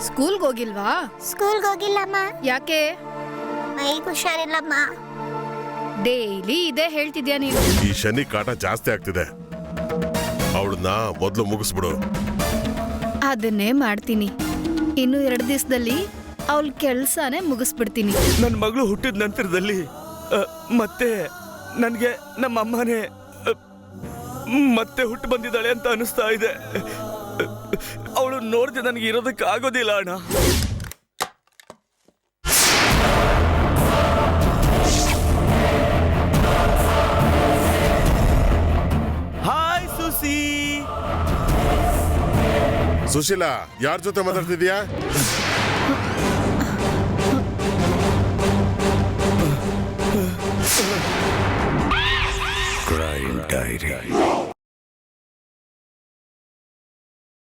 ಸ್ಕೂಲ್ಗೆ ಹೋಗಿಲ್ವಾ? ಸ್ಕೂಲ್ಗೆ ಹೋಗಿಲ್ಲಮ್ಮ. ಯಾಕೆ? ಮೈಗೆ ಹುಷಾರಿಲ್ಲಮ್ಮ. ಡೈಲಿ ಇದೇ ಹೇಳ್ತಿದ್ಯಾ ನೀನು. ಈ ಶನಿ ಕಾಟ ಜಾಸ್ತಿ ಆಗ್ತಿದೆ. ಅವಳನ್ನ ಮೊದ್ಲು ಮುಗಿಸ್ಬಿಡು. ಅದನ್ನೇ ಮಾಡ್ತೀನಿ. ಇನ್ನು 2 ದಿವಸದಲ್ಲಿ ಅವಳ ಕೆಲ್ಸನೇ ಮುಗಿಸ್ಬಿಡ್ತೀನಿ. ನನ್ನ ಮಗಳು ಹುಟ್ಟಿದ ನಂತರದಲ್ಲಿ ಮತ್ತೆ ನನಗೆ ನಮ್ಮ ಅಮ್ಮನೇ ಮತ್ತೆ ಹುಟ್ಟು ಬಂದಿದ್ದಾಳೆ ಅಂತ ಅನಿಸ್ತಾ ಇದೆ. ಅವಳು ನೋಡಿದೆ ನನಗೆ ಇರೋದಕ್ಕೆ ಆಗೋದಿಲ್ಲ ಅಣ್ಣ. ಹಾಯ್ ಸುಸಿ. ಸುಶೀಲಾ, ಯಾರ ಜೊತೆ ಮಾತಾಡ್ತಿದ್ಯಾ? Crime Diary.